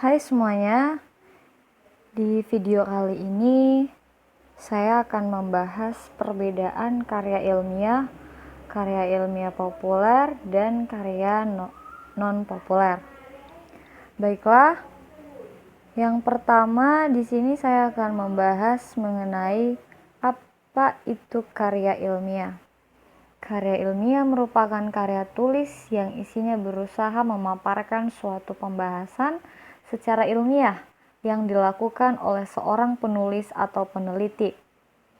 Hai semuanya, di video kali ini saya akan membahas perbedaan karya ilmiah populer, dan karya non-populer. Baiklah, yang pertama di sini saya akan membahas mengenai apa itu karya ilmiah. Karya ilmiah merupakan karya tulis yang isinya berusaha memaparkan suatu pembahasan secara ilmiah yang dilakukan oleh seorang penulis atau peneliti.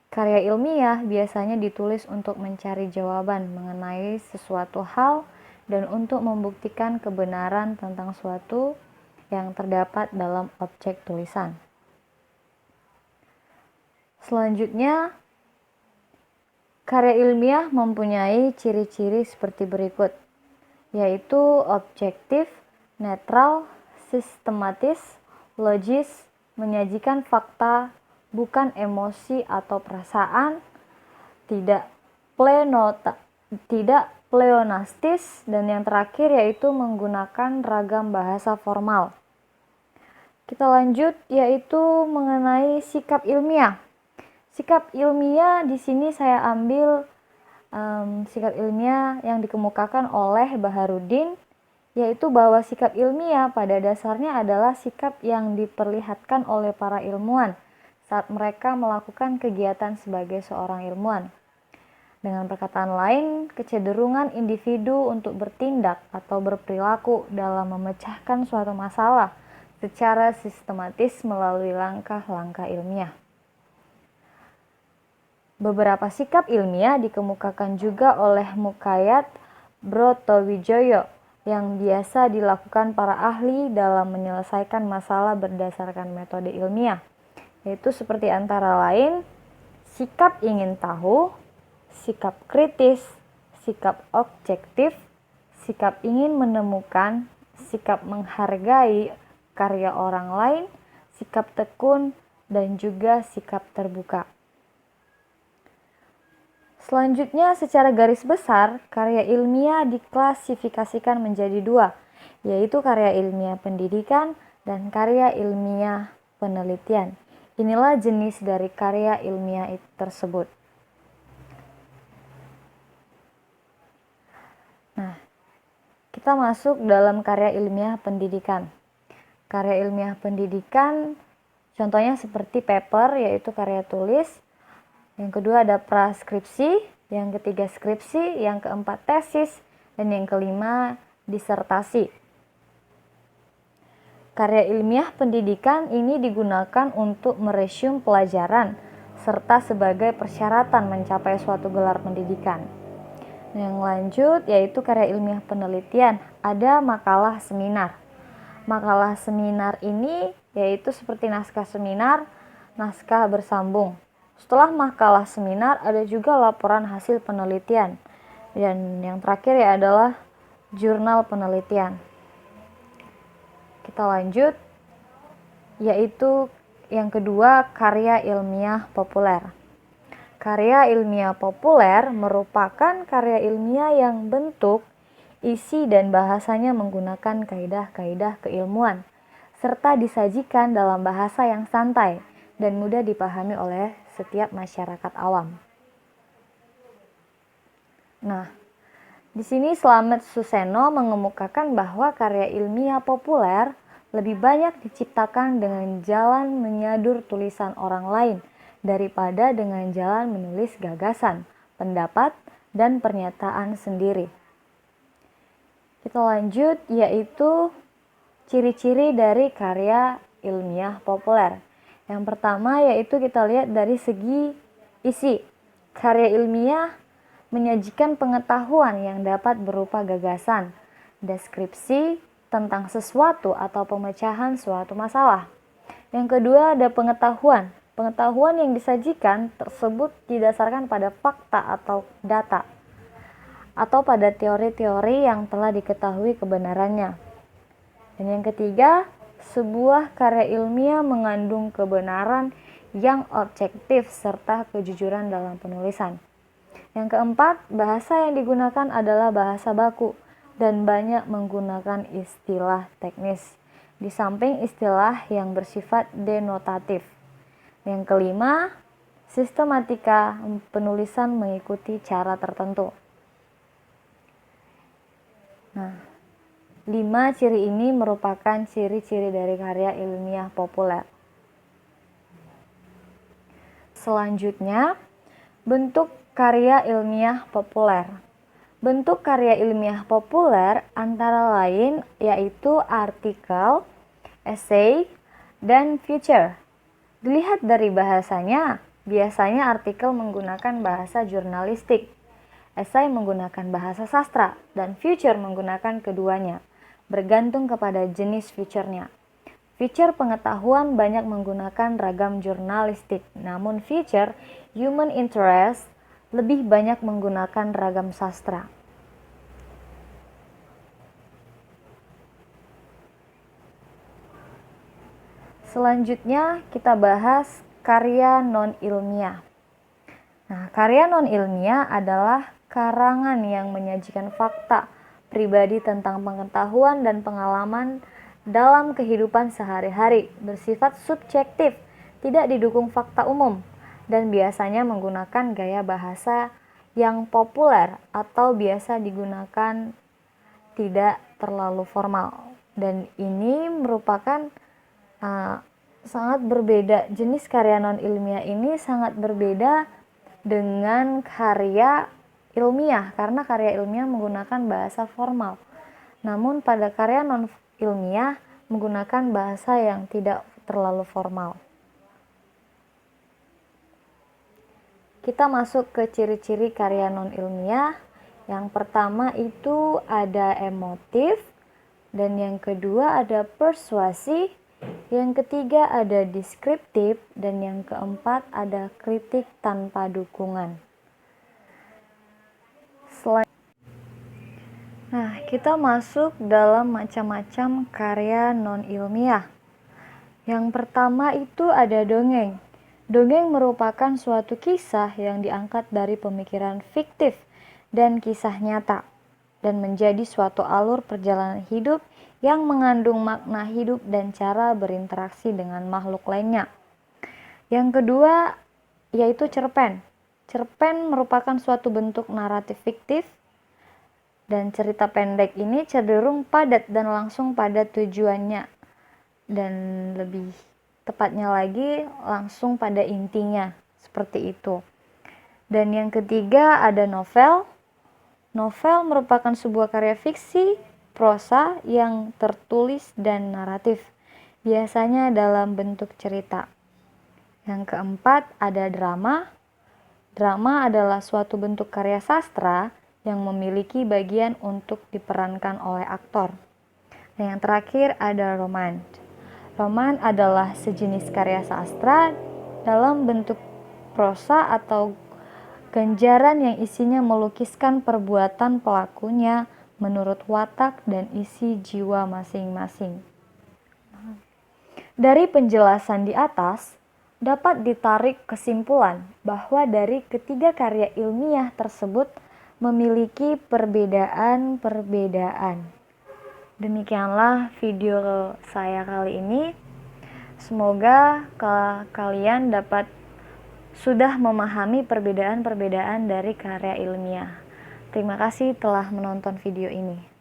Karya ilmiah biasanya ditulis untuk mencari jawaban mengenai sesuatu hal dan untuk membuktikan kebenaran tentang suatu yang terdapat dalam objek tulisan. Selanjutnya, karya ilmiah mempunyai ciri-ciri seperti berikut, yaitu objektif, netral, sistematis, logis, menyajikan fakta, bukan emosi atau perasaan, tidak pleonastis, dan yang terakhir yaitu menggunakan ragam bahasa formal. Kita lanjut, yaitu mengenai sikap ilmiah. Sikap ilmiah di sini saya ambil sikap ilmiah yang dikemukakan oleh Baharudin, yaitu bahwa sikap ilmiah pada dasarnya adalah sikap yang diperlihatkan oleh para ilmuwan saat mereka melakukan kegiatan sebagai seorang ilmuwan. Dengan perkataan lain, kecenderungan individu untuk bertindak atau berperilaku dalam memecahkan suatu masalah secara sistematis melalui langkah-langkah ilmiah. Beberapa sikap ilmiah dikemukakan juga oleh Mukayat Brotowijoyo yang biasa dilakukan para ahli dalam menyelesaikan masalah berdasarkan metode ilmiah, yaitu seperti antara lain sikap ingin tahu, sikap kritis, sikap objektif, sikap ingin menemukan, sikap menghargai karya orang lain, sikap tekun, dan juga sikap terbuka. Selanjutnya, secara garis besar, karya ilmiah diklasifikasikan menjadi dua, yaitu karya ilmiah pendidikan dan karya ilmiah penelitian. Inilah jenis dari karya ilmiah tersebut. Nah, kita masuk dalam karya ilmiah pendidikan. Karya ilmiah pendidikan contohnya seperti paper, yaitu karya tulis. Yang kedua ada praskripsi, yang ketiga skripsi, yang keempat tesis, dan yang kelima disertasi. Karya ilmiah pendidikan ini digunakan untuk meresume pelajaran serta sebagai persyaratan mencapai suatu gelar pendidikan. Yang lanjut yaitu karya ilmiah penelitian, ada makalah seminar. Makalah seminar ini yaitu seperti naskah seminar, naskah bersambung. Setelah makalah seminar ada juga laporan hasil penelitian. Dan yang terakhir ya adalah jurnal penelitian. Kita lanjut, yaitu yang kedua karya ilmiah populer. Karya ilmiah populer merupakan karya ilmiah yang bentuk, isi, dan bahasanya menggunakan kaidah-kaidah keilmuan, serta disajikan dalam bahasa yang santai dan mudah dipahami oleh setiap masyarakat awam. Nah, di sini Slamet Suseno mengemukakan bahwa karya ilmiah populer lebih banyak diciptakan dengan jalan menyadur tulisan orang lain daripada dengan jalan menulis gagasan, pendapat, dan pernyataan sendiri. Kita lanjut, yaitu ciri-ciri dari karya ilmiah populer. Yang pertama yaitu kita lihat dari segi isi. Karya ilmiah menyajikan pengetahuan yang dapat berupa gagasan, deskripsi tentang sesuatu atau pemecahan suatu masalah. Yang kedua ada pengetahuan. Pengetahuan yang disajikan tersebut didasarkan pada fakta atau data, atau pada teori-teori yang telah diketahui kebenarannya. Dan yang ketiga, sebuah karya ilmiah mengandung kebenaran yang objektif serta kejujuran dalam penulisan. Yang keempat, bahasa yang digunakan adalah bahasa baku dan banyak menggunakan istilah teknis. di samping istilah yang bersifat denotatif. Yang kelima, sistematika penulisan mengikuti cara tertentu. Nah, 5 ciri ini merupakan ciri-ciri dari karya ilmiah populer. Selanjutnya, bentuk karya ilmiah populer. Bentuk karya ilmiah populer antara lain yaitu artikel, essay, dan feature. Dilihat dari bahasanya, biasanya artikel menggunakan bahasa jurnalistik, essay menggunakan bahasa sastra, dan feature menggunakan keduanya, bergantung kepada jenis feature-nya. Feature pengetahuan banyak menggunakan ragam jurnalistik, namun feature human interest lebih banyak menggunakan ragam sastra. Selanjutnya kita bahas karya non-ilmiah. Nah, karya non-ilmiah adalah karangan yang menyajikan fakta pribadi tentang pengetahuan dan pengalaman dalam kehidupan sehari-hari, bersifat subjektif, tidak didukung fakta umum, dan biasanya menggunakan gaya bahasa yang populer atau biasa digunakan tidak terlalu formal. Dan ini merupakan sangat berbeda. Jenis karya non-ilmiah ini sangat berbeda dengan karya ilmiah, karena karya ilmiah menggunakan bahasa formal. Namun pada karya non-ilmiah menggunakan bahasa yang tidak terlalu formal. Kita masuk ke ciri-ciri karya non-ilmiah. Yang pertama itu ada emotif, dan yang kedua ada persuasi, yang ketiga ada deskriptif, dan yang keempat ada kritik tanpa dukungan. Nah, kita masuk dalam macam-macam karya non-ilmiah. Yang pertama itu ada dongeng. Dongeng merupakan suatu kisah yang diangkat dari pemikiran fiktif dan kisah nyata, dan menjadi suatu alur perjalanan hidup yang mengandung makna hidup dan cara berinteraksi dengan makhluk lainnya. Yang kedua yaitu cerpen. Cerpen merupakan suatu bentuk naratif fiktif, dan cerita pendek ini cenderung padat dan langsung pada tujuannya, dan lebih tepatnya lagi langsung pada intinya, seperti itu. Dan yang ketiga ada novel. Novel merupakan sebuah karya fiksi prosa yang tertulis dan naratif, biasanya dalam bentuk cerita. Yang keempat ada drama. Drama adalah suatu bentuk karya sastra yang memiliki bagian untuk diperankan oleh aktor. Dan yang terakhir ada roman. Roman adalah sejenis karya sastra dalam bentuk prosa atau ganjaran yang isinya melukiskan perbuatan pelakunya menurut watak dan isi jiwa masing-masing. Dari penjelasan di atas, dapat ditarik kesimpulan bahwa dari ketiga karya ilmiah tersebut memiliki perbedaan-perbedaan. Demikianlah video saya kali ini. Semoga kalian dapat sudah memahami perbedaan-perbedaan dari karya ilmiah. Terima kasih telah menonton video ini.